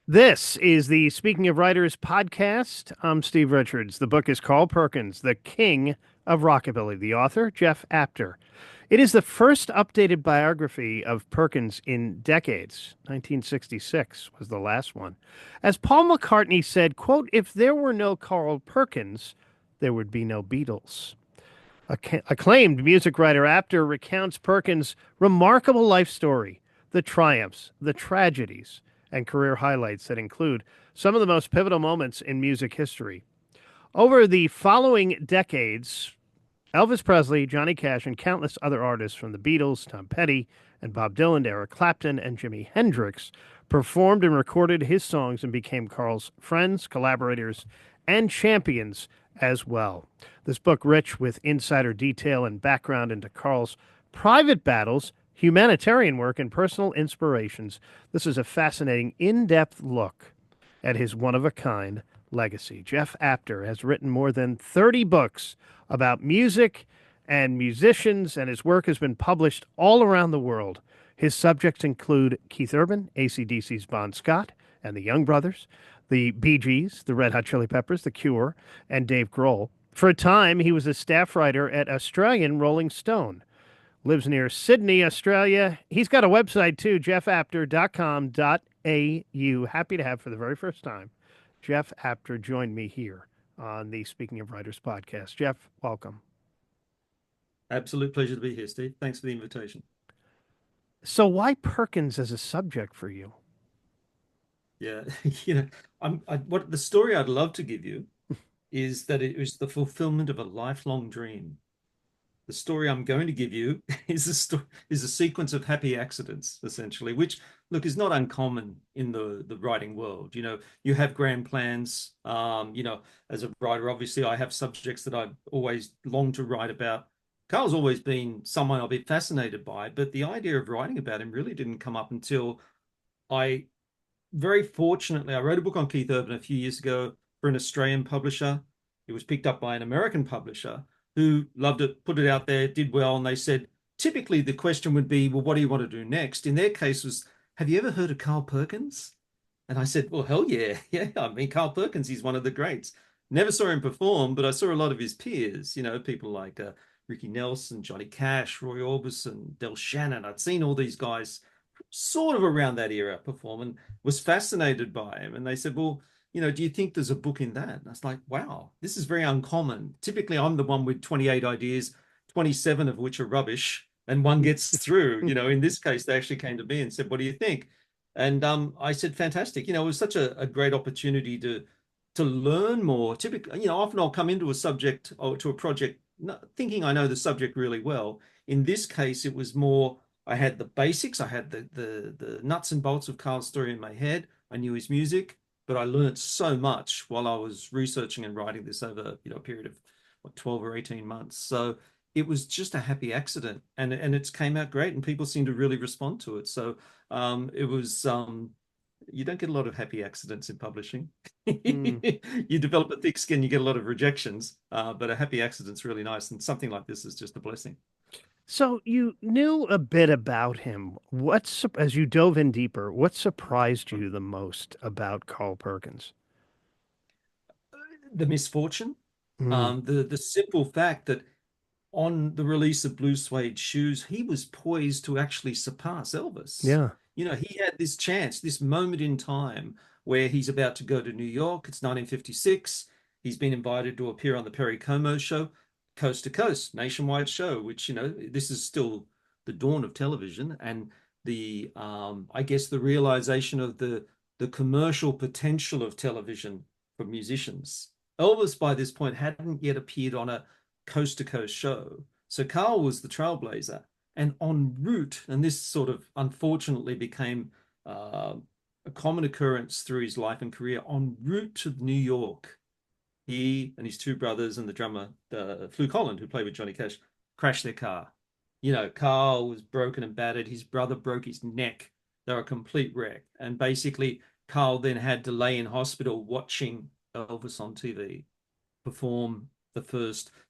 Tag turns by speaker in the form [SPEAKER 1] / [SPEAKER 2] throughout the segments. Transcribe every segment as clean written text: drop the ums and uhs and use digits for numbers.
[SPEAKER 1] This is the Speaking of Writers podcast. I'm Steve Richards. The book is Carl Perkins, The King of Rockabilly. The author, Jeff Apter. It is the first updated biography of Perkins in decades. 1966 was the last one. As Paul McCartney said, quote, if there were no Carl Perkins, there would be no Beatles. Acclaimed music writer Apter recounts Perkins' remarkable life story, the triumphs, the tragedies, and career highlights that include some of the most pivotal moments in music history. Over the following decades, Elvis Presley, Johnny Cash, and countless other artists from the Beatles, Tom Petty, and Bob Dylan to Eric Clapton and Jimi Hendrix performed and recorded his songs and became Carl's friends, collaborators, and champions as well. This book, rich with insider detail and background into Carl's private battles, humanitarian work, and personal inspirations. This is a fascinating, in-depth look at his one-of-a-kind legacy. Jeff Apter has written more than 30 books about music and musicians, and his work has been published all around the world. His subjects include Keith Urban, AC/DC's Bon Scott, and the Young Brothers, the Bee Gees, the Red Hot Chili Peppers, The Cure, and Dave Grohl. For a time, he was a staff writer at Australian Rolling Stone. Lives near Sydney, Australia. He's got a website too, jeffapter.com.au. Happy to have for the very first time Jeff Apter joined me here on the Speaking of Writers podcast. Jeff, welcome.
[SPEAKER 2] Absolute pleasure to be here, Steve. Thanks for the invitation.
[SPEAKER 1] So, why Perkins as a subject for you?
[SPEAKER 2] Yeah, what the story I'd love to give you is that it was the fulfillment of a lifelong dream. The story I'm going to give you is a sequence of happy accidents, essentially, which look is not uncommon in the writing world. You have grand plans. As a writer, obviously, I have subjects that I've always longed to write about. Carl's always been someone I've been fascinated by, but the idea of writing about him really didn't come up until I very fortunately, I wrote a book on Keith Urban a few years ago for an Australian publisher. It was picked up by an American publisher who loved it, put it out there, did well, and they said, typically the question would be, well, what do you want to do next? In their case was, have you ever heard of Carl Perkins? And I said, well, hell yeah. Yeah, I mean, Carl Perkins, he's one of the greats. Never saw him perform, but I saw a lot of his peers, people like Ricky Nelson, Johnny Cash, Roy Orbison, Del Shannon. I'd seen all these guys sort of around that era perform and was fascinated by him. And they said, well, do you think there's a book in that? And I was like, wow, this is very uncommon. Typically, I'm the one with 28 ideas, 27 of which are rubbish, and one gets through. In this case, they actually came to me and said, what do you think? And I said, fantastic. It was such a great opportunity to learn more. Typically, often I'll come into a subject or to a project thinking I know the subject really well. In this case, it was more I had the basics. I had the nuts and bolts of Carl's story in my head. I knew his music, but I learned so much while I was researching and writing this over, a period of 12 or 18 months. So it was just a happy accident, and it's came out great, and people seem to really respond to it. So it was you don't get a lot of happy accidents in publishing.
[SPEAKER 1] Mm.
[SPEAKER 2] You develop a thick skin, you get a lot of rejections, but a happy accident's really nice, and something like this is just a blessing.
[SPEAKER 1] So, you knew a bit about him. As you dove in deeper, what surprised you the most about Carl Perkins?
[SPEAKER 2] The misfortune,
[SPEAKER 1] Mm.
[SPEAKER 2] the simple fact that on the release of Blue Suede Shoes, he was poised to actually surpass Elvis.
[SPEAKER 1] Yeah.
[SPEAKER 2] He had this chance, this moment in time where he's about to go to New York. It's 1956. He's been invited to appear on the Perry Como show, coast to coast, nationwide show, which, this is still the dawn of television. And I guess the realization of the commercial potential of television for musicians. Elvis, by this point, hadn't yet appeared on a coast to coast show. So Carl was the trailblazer. And en route, and this sort of unfortunately became a common occurrence through his life and career, en route to New York, he and his two brothers and the drummer, Fluke Holland, who played with Johnny Cash, crashed their car. Carl was broken and battered. His brother broke his neck. They were a complete wreck. And basically, Carl then had to lay in hospital watching Elvis on TV perform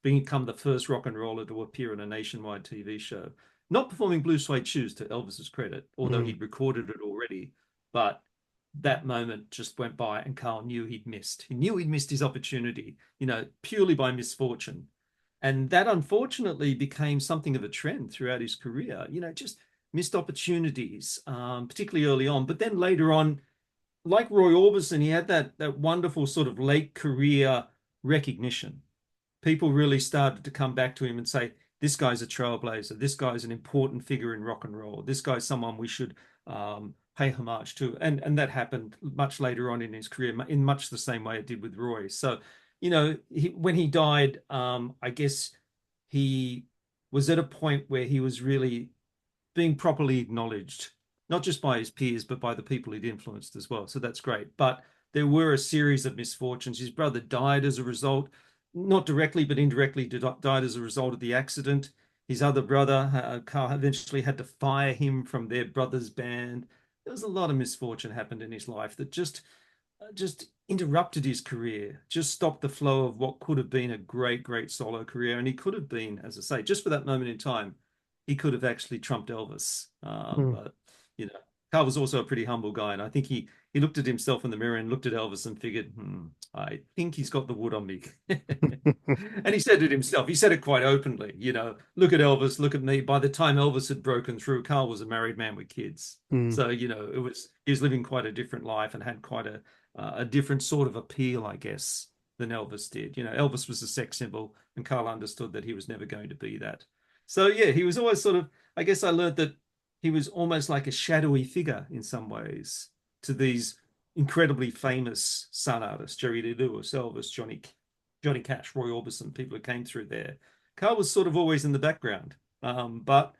[SPEAKER 2] become the first rock and roller to appear on a nationwide TV show. Not performing Blue Suede Shoes, to Elvis's credit, although
[SPEAKER 1] Mm.
[SPEAKER 2] he'd recorded it already, but that moment just went by and Carl knew he'd missed. He knew he'd missed his opportunity, purely by misfortune. And that unfortunately became something of a trend throughout his career, just missed opportunities, particularly early on. But then later on, like Roy Orbison, he had that wonderful sort of late career recognition. People really started to come back to him and say, this guy's a trailblazer. This guy's an important figure in rock and roll. This guy's someone we should pay homage to. And that happened much later on in his career, in much the same way it did with Roy. So, when he died, I guess he was at a point where he was really being properly acknowledged, not just by his peers, but by the people he'd influenced as well. So that's great. But there were a series of misfortunes. His brother died as a result, not directly, but indirectly died as a result of the accident. His other brother, Carl, eventually had to fire him from their brother's band. There was a lot of misfortune happened in his life that just interrupted his career, just stopped the flow of what could have been a great, great solo career. And he could have been, as I say, just for that moment in time, he could have actually trumped Elvis.
[SPEAKER 1] Mm.
[SPEAKER 2] But, Carl was also a pretty humble guy. And I think he looked at himself in the mirror and looked at Elvis and figured, I think he's got the wood on me. And he said it himself. He said it quite openly, look at Elvis, look at me. By the time Elvis had broken through, Carl was a married man with kids.
[SPEAKER 1] Mm.
[SPEAKER 2] So, he was living quite a different life and had quite a different sort of appeal, I guess, than Elvis did. Elvis was a sex symbol and Carl understood that he was never going to be that. So, yeah, he was always sort of, I guess I learned that he was almost like a shadowy figure in some ways to these incredibly famous son artists, Jerry Lee Lewis, Elvis, Johnny Cash, Roy Orbison, people who came through there. Carl was sort of always in the background. But,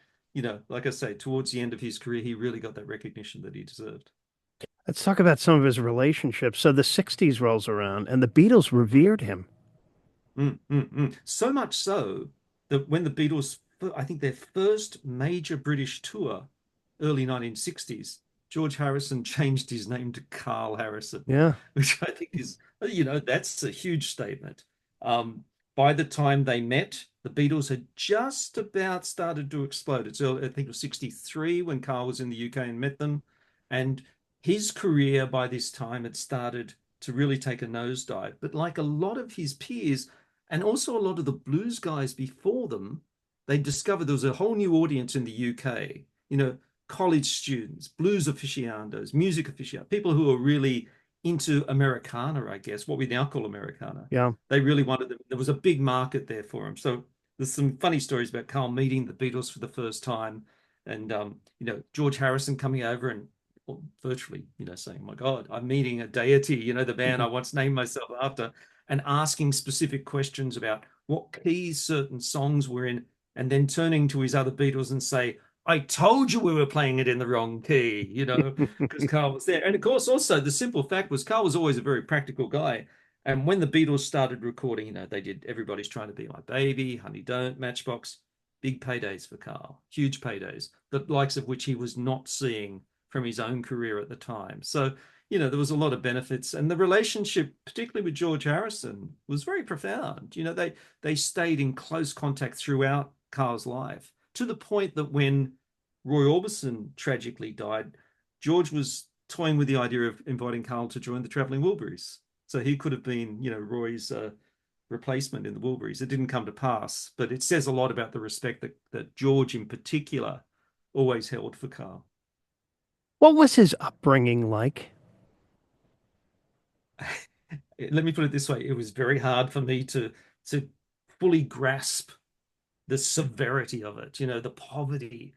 [SPEAKER 2] like I say, towards the end of his career, he really got that recognition that he deserved.
[SPEAKER 1] Let's talk about some of his relationships. So the 60s rolls around and the Beatles revered him.
[SPEAKER 2] So much so that when the Beatles, I think their first major British tour, early 1960s, George Harrison changed his name to Carl Harrison,
[SPEAKER 1] Yeah.
[SPEAKER 2] which I think is, that's a huge statement. By the time they met, the Beatles had just about started to explode. I think it was 63 when Carl was in the UK and met them. And his career by this time had started to really take a nosedive. But like a lot of his peers, and also a lot of the blues guys before them, they discovered there was a whole new audience in the UK, college students, blues aficionados, music aficionados, people who are really into Americana, I guess, what we now call Americana.
[SPEAKER 1] Yeah.
[SPEAKER 2] They really wanted them. There was a big market there for them. So there's some funny stories about Carl meeting the Beatles for the first time and, George Harrison coming over and virtually, saying, my God, I'm meeting a deity, the band I once named myself after, and asking specific questions about what keys certain songs were in, and then turning to his other Beatles and say, I told you we were playing it in the wrong key, because Carl was there. And of course, also the simple fact was Carl was always a very practical guy. And when the Beatles started recording, they did Everybody's Trying to Be My Baby, Honey Don't, Matchbox, big paydays for Carl, huge paydays, the likes of which he was not seeing from his own career at the time. So, there was a lot of benefits. And the relationship, particularly with George Harrison, was very profound. They stayed in close contact throughout Carl's life, to the point that when Roy Orbison tragically died, George was toying with the idea of inviting Carl to join the Traveling Wilburys. So he could have been, Roy's replacement in the Wilburys. It didn't come to pass, but it says a lot about the respect that George in particular always held for Carl.
[SPEAKER 1] What was his upbringing like?
[SPEAKER 2] Let me put it this way. It was very hard for me to fully grasp the severity of it, the poverty.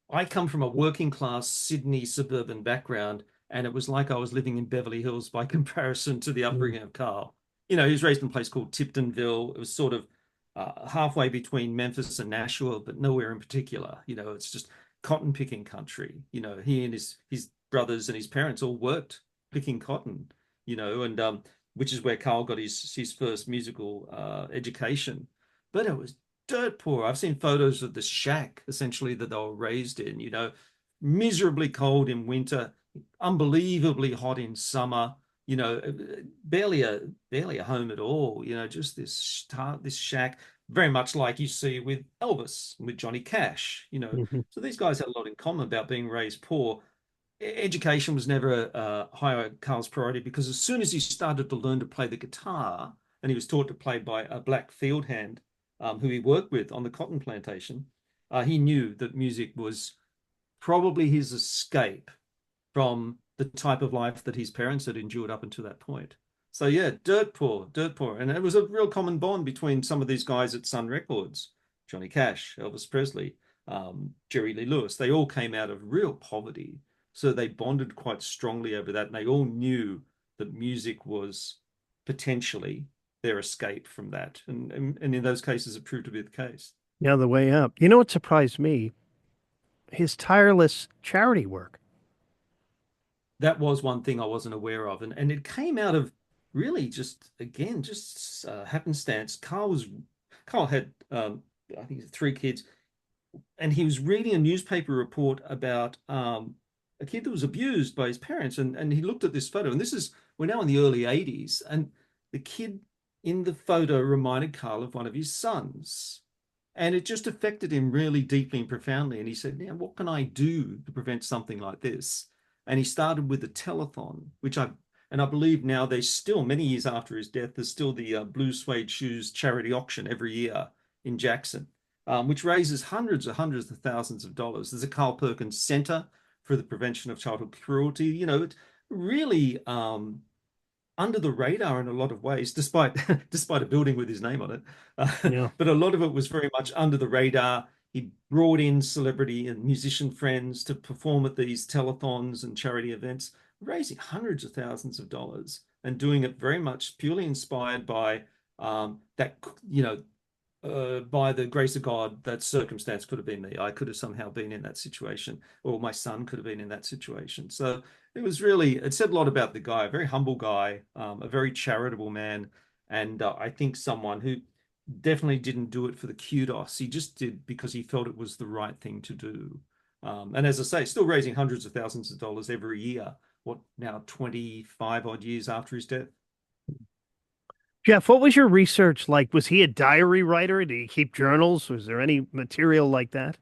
[SPEAKER 2] I come from a working class Sydney suburban background, and it was like I was living in Beverly Hills by comparison to the
[SPEAKER 1] Mm.
[SPEAKER 2] upbringing of Carl. He was raised in a place called Tiptonville. It was sort of halfway between Memphis and Nashua, but nowhere in particular. It's just cotton picking country. He and his brothers and his parents all worked picking cotton. And which is where Carl got his first musical education. But it was dirt poor. I've seen photos of the shack essentially that they were raised in. Miserably cold in winter, unbelievably hot in summer. Barely a home at all. Just this shack, very much like you see with Elvis, with Johnny Cash.
[SPEAKER 1] Mhm.
[SPEAKER 2] So these guys had a lot in common about being raised poor. education was never high on Carl's priority because as soon as he started to learn to play the guitar, and he was taught to play by a black field hand who he worked with on the cotton plantation, he knew that music was probably his escape from the type of life that his parents had endured up until that point. So yeah, dirt poor, and it was a real common bond between some of these guys at Sun Records, Johnny Cash, Elvis Presley, Jerry Lee Lewis. They all came out of real poverty, so they bonded quite strongly over that, and they all knew that music was potentially their escape from that, and in those cases, it proved to be the case.
[SPEAKER 1] Yeah, the way up. You know what surprised me? His tireless charity work.
[SPEAKER 2] That was one thing I wasn't aware of, and it came out of really just again just happenstance. Carl had I think three kids, and he was reading a newspaper report about a kid that was abused by his parents, and he looked at this photo, and this is we're now in the early 80s, and the kid in the photo reminded Carl of one of his sons. And it just affected him really deeply and profoundly. And he said, now, what can I do to prevent something like this? And he started with a telethon, and I believe now there's still, many years after his death, there's still the Blue Suede Shoes charity auction every year in Jackson, which raises hundreds of thousands of dollars. There's a Carl Perkins Center for the Prevention of Childhood Cruelty. You know, it really under the radar in a lot of ways, despite despite a building with his name on it.
[SPEAKER 1] Yeah.
[SPEAKER 2] But a lot of it was very much under the radar. He brought in celebrity and musician friends to perform at these telethons and charity events, raising hundreds of thousands of dollars and doing it very much purely inspired by that, you know, by the grace of God, that circumstance could have been me. I could have somehow been in that situation, or my son could have been in that situation. So it was really, it said a lot about the guy, a very humble guy, a very charitable man, and I think someone who definitely didn't do it for the kudos. He just did because he felt it was the right thing to do. And as I say, still raising hundreds of thousands of dollars every year. What now, 25 odd years after his death?
[SPEAKER 1] Jeff, what was your research like? Was he a diary writer? Did he keep journals? Was there any material like that?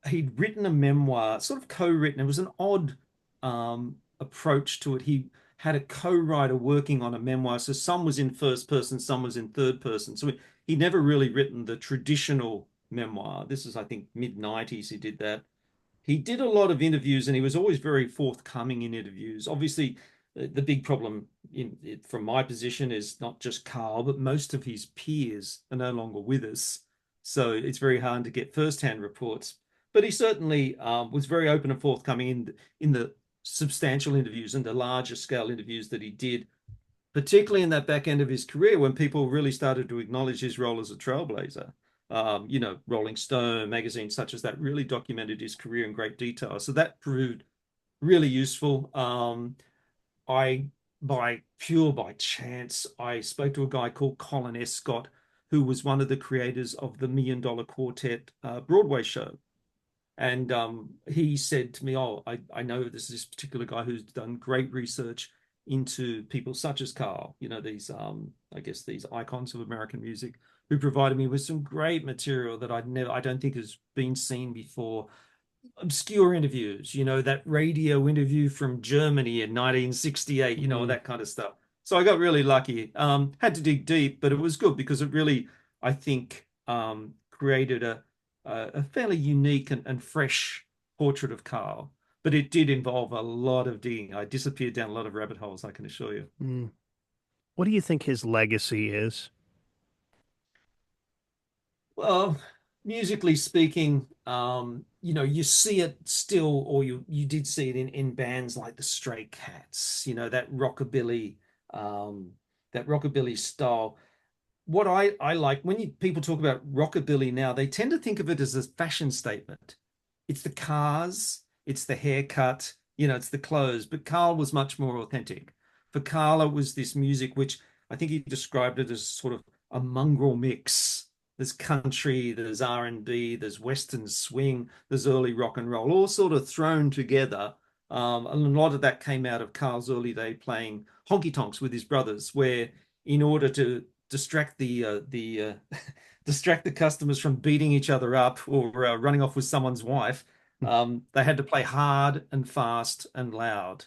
[SPEAKER 2] He'd written a memoir, sort of co-written. It was an odd approach to it. He had a co-writer working on a memoir. So some was in first person, some was in third person. So he'd never really written the traditional memoir. This is, I think, mid 90s he did that. He did a lot of interviews and he was always very forthcoming in interviews. Obviously, the big problem from my position is not just Carl, but most of his peers are no longer with us. So it's very hard to get first-hand reports. But he certainly was very open and forthcoming in the substantial interviews and the larger scale interviews that he did, particularly in that back end of his career when people really started to acknowledge his role as a trailblazer. You know, Rolling Stone magazines such as that really documented his career in great detail. So that proved really useful. I, by chance, I spoke to a guy called Colin Escott, who was one of the creators of the Million Dollar Quartet Broadway show. And he said to me, "Oh, I know this particular guy who's done great research into people such as Carl, you know, these, I guess, these icons of American music, who provided me with some great material that I don't think has been seen before. Obscure interviews, you know, that radio interview from Germany in 1968, you know,
[SPEAKER 1] Mm.
[SPEAKER 2] that kind of stuff. So I got really lucky. Had to dig deep, but it was good because it really, I think, created a fairly unique and fresh portrait of Carl. But it did involve a lot of digging. I disappeared down a lot of rabbit holes, I can assure you.
[SPEAKER 1] Mm. What do you think his legacy is?
[SPEAKER 2] Well, musically speaking, you know, you see it still, or you did see it in bands like the Stray Cats, you know, um, that rockabilly style. What I like when people talk about rockabilly now, they tend to think of it as a fashion statement. It's the cars, it's the haircut, you know, it's the clothes. But Carl was much more authentic. For Carl, it was this music which I think he described it as sort of a mongrel mix. There's country, there's R&B, there's Western swing, there's early rock and roll, all sort of thrown together. And a lot of that came out of Carl's early day playing honky tonks with his brothers, where in order to distract the distract the customers from beating each other up or running off with someone's wife, They had to play hard and fast and loud.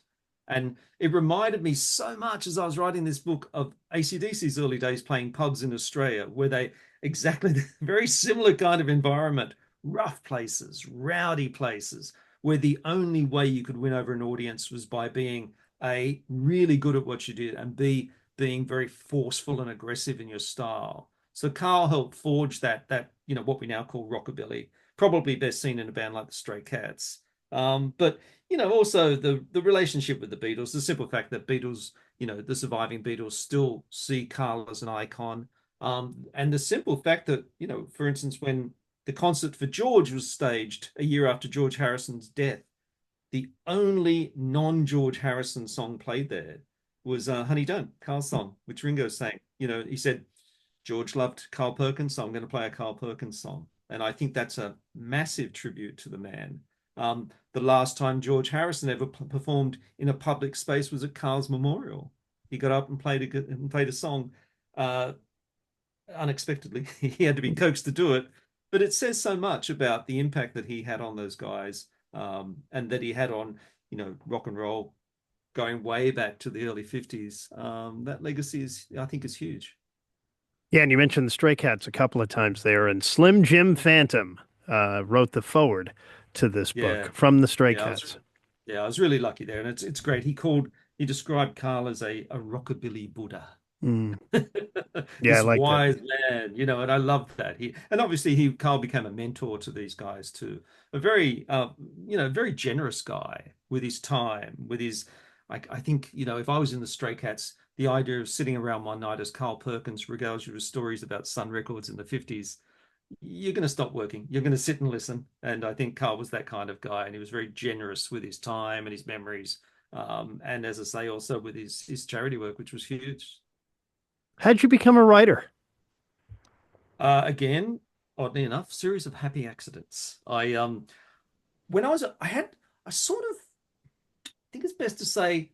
[SPEAKER 2] And it reminded me so much as I was writing this book of AC/DC's early days playing pubs in Australia, where they exactly the very similar kind of environment, rough places, rowdy places, where the only way you could win over an audience was by being A, really good at what you did, and B, being very forceful and aggressive in your style. So Carl helped forge that what we now call rockabilly, probably best seen in a band like the Stray Cats. But also the relationship with the Beatles, the simple fact that Beatles, the surviving Beatles still see Carl as an icon. And the simple fact that, for instance, when the concert for George was staged a year after George Harrison's death, the only non-George Harrison song played there was Honey Don't, Carl's song, which Ringo sang. He said, George loved Carl Perkins, so I'm going to play a Carl Perkins song. And I think that's a massive tribute to the man. The last time George Harrison ever performed in a public space was at Carl's memorial. He got up and played a song unexpectedly. He had to be coaxed to do it, but it says so much about the impact that he had on those guys, and that he had on rock and roll going way back to the early 50s. That legacy I think, is huge.
[SPEAKER 1] Yeah, and you mentioned the Stray Cats a couple of times there, and Slim Jim Phantom wrote the foreword to this
[SPEAKER 2] Yeah,
[SPEAKER 1] book from the Stray
[SPEAKER 2] yeah,
[SPEAKER 1] Cats.
[SPEAKER 2] I was really lucky there, and it's great. He described Carl as a rockabilly Buddha.
[SPEAKER 1] Mm. Yeah, I
[SPEAKER 2] This
[SPEAKER 1] like that.
[SPEAKER 2] wise man, and I love that. Carl became a mentor to these guys too. A very very generous guy with his time, with his I think, if I was in the Stray Cats, the idea of sitting around one night as Carl Perkins regales you with stories about Sun Records in the 50s, you're going to stop working. You're going to sit and listen. And I think Carl was that kind of guy, and he was very generous with his time and his memories. And as I say, also with his charity work, which was huge.
[SPEAKER 1] How'd you become a writer?
[SPEAKER 2] Again, oddly enough, series of happy accidents. When I sort of think it's best to say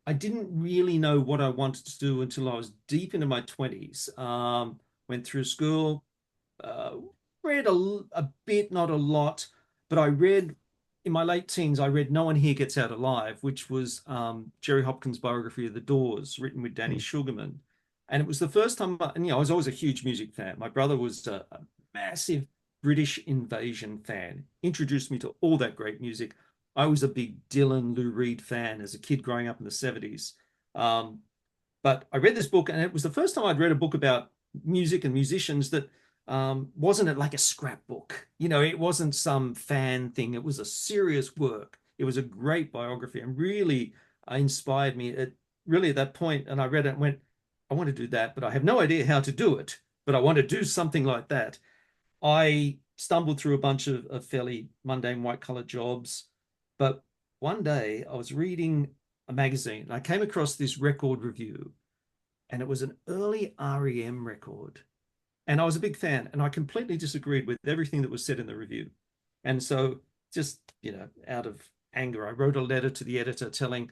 [SPEAKER 2] I didn't really know what I wanted to do until I was deep into my 20s. Went through school, uh, read a bit, not a lot, but I read in my late teens. I read No One Here Gets Out Alive, which was Jerry Hopkins' biography of the Doors, written with Danny
[SPEAKER 1] Mm.
[SPEAKER 2] Sugarman, and it was the first time. And I was always a huge music fan. My brother was a massive British Invasion fan. Introduced me to all that great music. I was a big Dylan, Lou Reed fan as a kid growing up in the 70s. Um, but I read this book, and it was the first time I'd read a book about music and musicians that wasn't it like a scrapbook. It wasn't some fan thing. It was a serious work. It was a great biography, and really inspired me at that point. And I read it and went, I want to do that, but I have no idea how to do it. But I want to do something like that. I stumbled through a bunch of fairly mundane white collar jobs. But one day I was reading a magazine and I came across this record review, and it was an early REM record. And I was a big fan, and I completely disagreed with everything that was said in the review. And so, just, out of anger, I wrote a letter to the editor saying,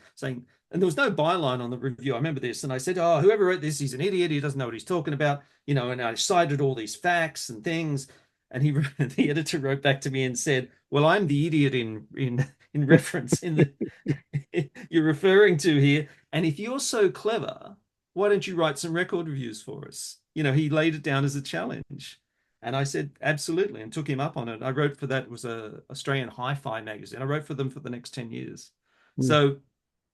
[SPEAKER 2] and there was no byline on the review. I remember this. And I said, oh, whoever wrote this, he's an idiot. He doesn't know what he's talking about. And I cited all these facts and things. And the editor wrote back to me and said, well, I'm the idiot in reference in the you're referring to here. And if you're so clever, why don't you write some record reviews for us? He laid it down as a challenge. And I said, absolutely, and took him up on it. I wrote for that, it was a Australian hi-fi magazine. I wrote for them for the next 10 years.
[SPEAKER 1] Mm.
[SPEAKER 2] So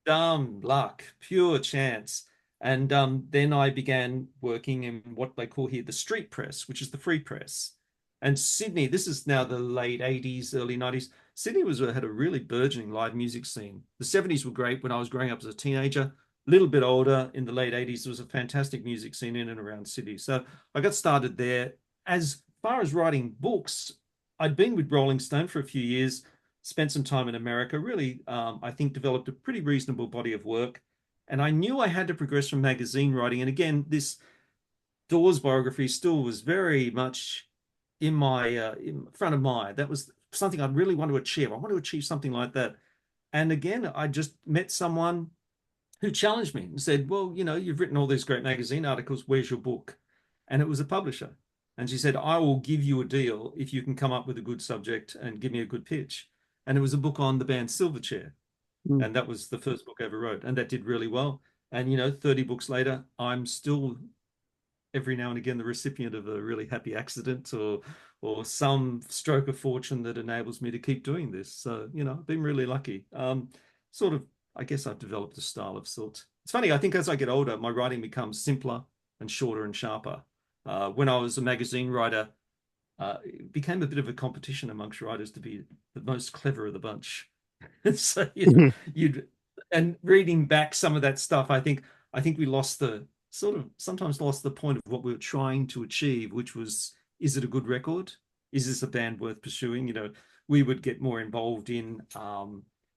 [SPEAKER 2] dumb luck, pure chance. And then I began working in what they call here the street press, which is the free press. And Sydney, this is now the late 80s, early 90s. Sydney had a really burgeoning live music scene. The 70s were great when I was growing up as a teenager. A little bit older, in the late 80s, there was a fantastic music scene in and around Sydney. So I got started there. As far as writing books, I'd been with Rolling Stone for a few years, spent some time in America, really, I think developed a pretty reasonable body of work. And I knew I had to progress from magazine writing. And again, this Doors biography still was very much in my in front of mind. That was something I'd really want to achieve. I want to achieve something like that. And again, I just met someone who challenged me and said, well, you've written all these great magazine articles. Where's your book? And it was a publisher. And she said, I will give you a deal if you can come up with a good subject and give me a good pitch. and it was a book on the band Silverchair,
[SPEAKER 1] Mm.
[SPEAKER 2] and that was the first book I ever wrote, and that did really well. And 30 books later, I'm still every now and again the recipient of a really happy accident or some stroke of fortune that enables me to keep doing this. So, I've been really lucky. Sort of, I guess I've developed a style of sorts. It's funny, I think as I get older, my writing becomes simpler and shorter and sharper. When I was a magazine writer, it became a bit of a competition amongst writers to be the most clever of the bunch. So you'd and reading back some of that stuff, I think we lost the sort of sometimes lost the point of what we were trying to achieve, which was, is it a good record? Is this a band worth pursuing? We would get more involved in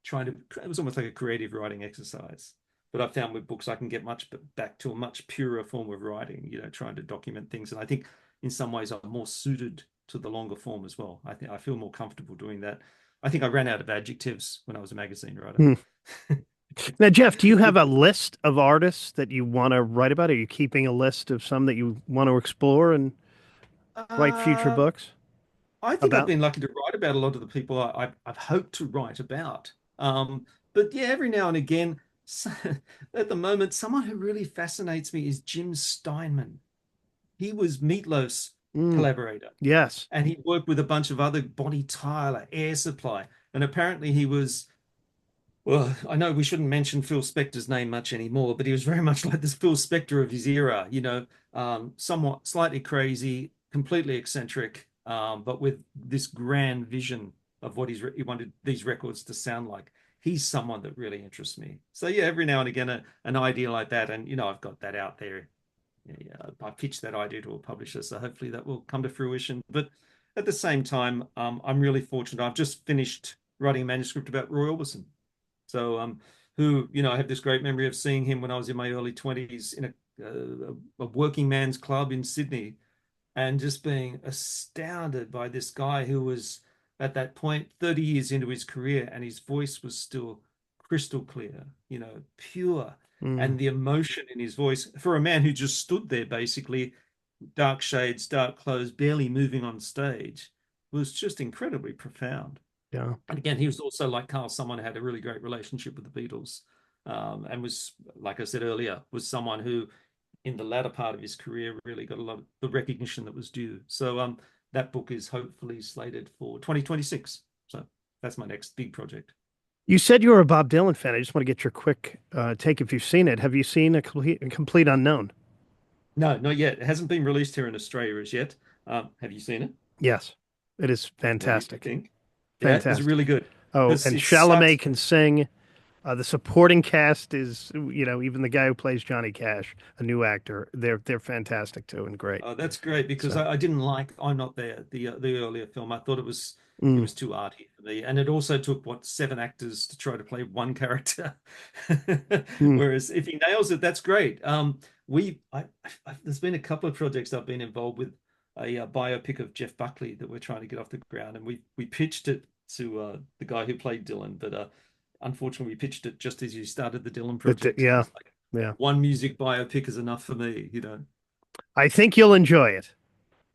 [SPEAKER 2] trying to, it was almost like a creative writing exercise. But I found with books I can get much back to a much purer form of writing, trying to document things. And I think in some ways I'm more suited to the longer form as well. I think I feel more comfortable doing that. I think I ran out of adjectives when I was a magazine writer.
[SPEAKER 1] Hmm. Now, Jeff, do you have a list of artists that you want to write about? Are you keeping a list of some that you want to explore and write future
[SPEAKER 2] Uh,
[SPEAKER 1] books
[SPEAKER 2] I think I've
[SPEAKER 1] about?
[SPEAKER 2] been lucky to write about a lot of the people I've hoped to write about. But yeah, every now and again, so, at the moment, someone who really fascinates me is Jim Steinman. He was Meatloaf's
[SPEAKER 1] Mm,
[SPEAKER 2] collaborator,
[SPEAKER 1] yes.
[SPEAKER 2] and he worked with a bunch of other Bonnie Tyler, Air Supply, and apparently he was. Well, I know we shouldn't mention Phil Spector's name much anymore, but he was very much like this Phil Spector of his era, somewhat slightly crazy, completely eccentric, but with this grand vision of what he wanted these records to sound like. He's someone that really interests me. So yeah, every now and again, an idea like that, and I've got that out there. Yeah, I pitched that idea to a publisher, so hopefully that will come to fruition. But at the same time, I'm really fortunate. I've just finished writing a manuscript about Roy Orbison. So, who, I have this great memory of seeing him when I was in my early 20s in a working man's club in Sydney and just being astounded by this guy who was at that point 30 years into his career and his voice was still crystal clear, pure.
[SPEAKER 1] Mm,
[SPEAKER 2] And the emotion in his voice for a man who just stood there basically, dark shades, dark clothes, barely moving on stage, was just incredibly profound.
[SPEAKER 1] yeah.
[SPEAKER 2] And again, he was also like Carl, someone who had a really great relationship with the Beatles, and was, like I said earlier, was someone who, in the latter part of his career, really got a lot of the recognition that was due. So that book is hopefully slated for 2026. So that's my next big project.
[SPEAKER 1] You said you were a Bob Dylan fan. I just want to get your quick take if you've seen it. Have you seen a complete unknown?
[SPEAKER 2] No, not yet. It hasn't been released here in Australia as yet. Have you seen it?
[SPEAKER 1] Yes. It is
[SPEAKER 2] What do you
[SPEAKER 1] fantastic.
[SPEAKER 2] think? Yeah, it's
[SPEAKER 1] Fantastic.
[SPEAKER 2] really good
[SPEAKER 1] Oh,
[SPEAKER 2] because
[SPEAKER 1] and
[SPEAKER 2] it starts.
[SPEAKER 1] Chalamet can sing. The supporting cast is, even the guy who plays Johnny Cash, a new actor. They're fantastic too and great.
[SPEAKER 2] Oh, that's great because
[SPEAKER 1] So,
[SPEAKER 2] I didn't like I'm Not There, the earlier film. I thought it
[SPEAKER 1] mm,
[SPEAKER 2] was too arty for me, and it also took what, seven actors to try to play one character.
[SPEAKER 1] mm.
[SPEAKER 2] Whereas if he nails it, that's great. There's been a couple of projects I've been involved with, a biopic of Jeff Buckley that we're trying to get off the ground, and we pitched it to the guy who played Dylan, but unfortunately we pitched it just as you started the Dylan project, and
[SPEAKER 1] Yeah,
[SPEAKER 2] he's like,
[SPEAKER 1] yeah.
[SPEAKER 2] one music biopic is enough for me.
[SPEAKER 1] I think you'll enjoy it.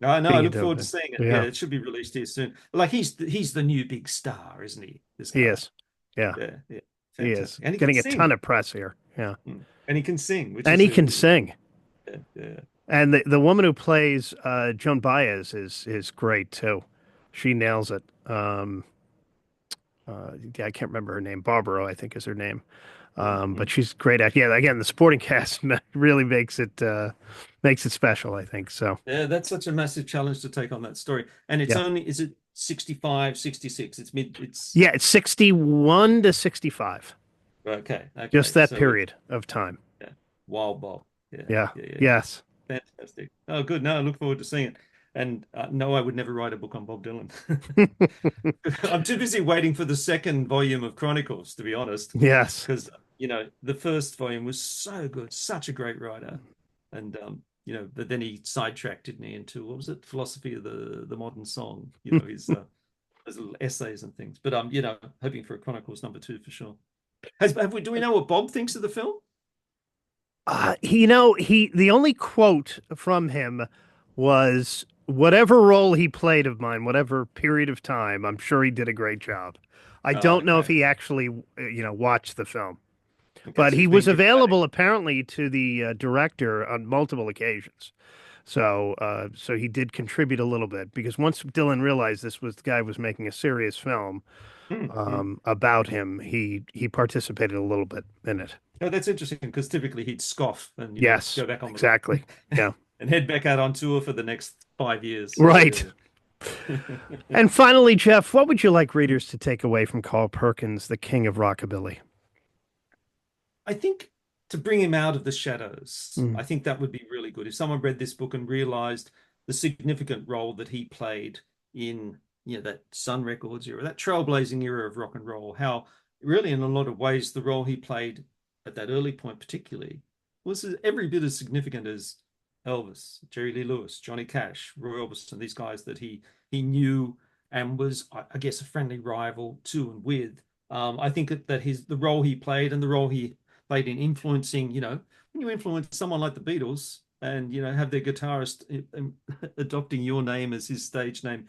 [SPEAKER 2] I know. I
[SPEAKER 1] Being a
[SPEAKER 2] look
[SPEAKER 1] Dylan
[SPEAKER 2] forward to
[SPEAKER 1] fan.
[SPEAKER 2] seeing it. Yeah,
[SPEAKER 1] Yeah,
[SPEAKER 2] it should be released here soon. Like he's the new big star, isn't he? This
[SPEAKER 1] he
[SPEAKER 2] guy.
[SPEAKER 1] is. Yeah,
[SPEAKER 2] Yeah, yeah,
[SPEAKER 1] he is
[SPEAKER 2] fantastic. And he can
[SPEAKER 1] getting a ton
[SPEAKER 2] sing.
[SPEAKER 1] of press here. Yeah,
[SPEAKER 2] And he can sing, which
[SPEAKER 1] and
[SPEAKER 2] is
[SPEAKER 1] he can sing.
[SPEAKER 2] yeah, yeah.
[SPEAKER 1] And the woman who plays Joan Baez is great too. She nails it. Yeah, I can't remember her name. Barbara, I think is her name. But
[SPEAKER 2] Mhm.
[SPEAKER 1] she's great at, yeah. Again, the supporting cast really makes it special. I think so.
[SPEAKER 2] Yeah, that's such a massive challenge to take on that story. And it's
[SPEAKER 1] Yeah,
[SPEAKER 2] only, is it 65, 66? It's
[SPEAKER 1] yeah. It's 61 to 65,
[SPEAKER 2] okay,
[SPEAKER 1] just
[SPEAKER 2] okay.
[SPEAKER 1] that
[SPEAKER 2] So it's
[SPEAKER 1] period of time.
[SPEAKER 2] yeah, Wild Bob. Yeah,
[SPEAKER 1] Yeah.
[SPEAKER 2] yeah, yeah.
[SPEAKER 1] Yes.
[SPEAKER 2] Fantastic. Oh, good. No, I look forward to seeing it. And no, I would never write a book on Bob Dylan. I'm too busy waiting for the second volume of Chronicles, to be honest,
[SPEAKER 1] Yes.
[SPEAKER 2] because the first volume was so good, such a great writer, and but then he sidetracked, didn't he, into what was it, philosophy of the modern song, his little essays and things. But hoping for a Chronicles number two for sure. Do we know what Bob thinks of the film?
[SPEAKER 1] The only quote from him was whatever role he played of mine, whatever period of time, I'm sure he did a great job. I
[SPEAKER 2] Oh,
[SPEAKER 1] don't know if
[SPEAKER 2] okay.
[SPEAKER 1] he actually, watched the film,
[SPEAKER 2] I guess
[SPEAKER 1] but he
[SPEAKER 2] he's
[SPEAKER 1] was
[SPEAKER 2] been diplomatic.
[SPEAKER 1] available apparently to the director on multiple occasions. So he did contribute a little bit because once Dylan realized the guy was making a serious film
[SPEAKER 2] Mm, mm.
[SPEAKER 1] about him, he participated a little bit in it.
[SPEAKER 2] Oh, that's interesting because typically he'd scoff and
[SPEAKER 1] Yes,
[SPEAKER 2] go back on
[SPEAKER 1] exactly.
[SPEAKER 2] the
[SPEAKER 1] Yeah,
[SPEAKER 2] and head back out on tour for the next 5 years.
[SPEAKER 1] right.
[SPEAKER 2] Yeah.
[SPEAKER 1] And finally, Jeff, what would you like readers to take away from Carl Perkins, the King of Rockabilly?
[SPEAKER 2] I think to bring him out of the shadows,
[SPEAKER 1] Mm.
[SPEAKER 2] I think that would be really good. If someone read this book and realized the significant role that he played in, that Sun Records era, that trailblazing era of rock and roll, how really in a lot of ways the role he played at that early point particularly was every bit as significant as Elvis, Jerry Lee Lewis, Johnny Cash, Roy Orbison, these guys that he knew and was, I guess, a friendly rival to and with. I think that the role he played and the role he played in influencing, when you influence someone like the Beatles and, have their guitarist adopting your name as his stage name,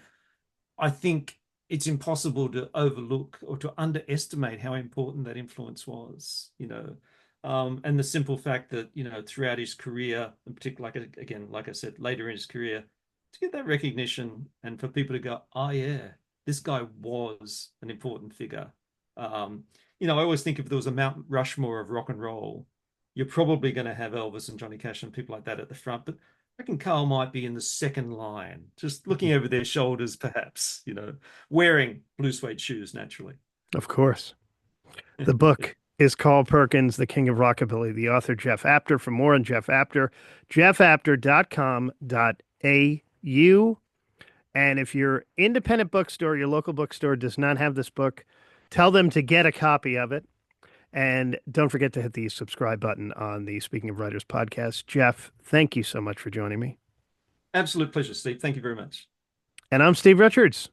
[SPEAKER 2] I think it's impossible to overlook or to underestimate how important that influence was. And the simple fact that, throughout his career, in particular, again, like I said, later in his career, to get that recognition and for people to go, oh, yeah, this guy was an important figure. Um, I always think if there was a Mount Rushmore of rock and roll, you're probably going to have Elvis and Johnny Cash and people like that at the front. But I reckon Carl might be in the second line, just looking over their shoulders, perhaps, wearing blue suede shoes naturally.
[SPEAKER 1] Of course. The book is called Perkins, the King of Rockabilly. The author, Jeff Apter. For more on Jeff Apter, jeffapter.com.au. And if your independent bookstore, your local bookstore does not have this book, tell them to get a copy of it. And don't forget to hit the subscribe button on the Speaking of Writers podcast. Jeff, thank you so much for joining me.
[SPEAKER 2] Absolute pleasure, Steve. Thank you very much.
[SPEAKER 1] And I'm Steve Richards.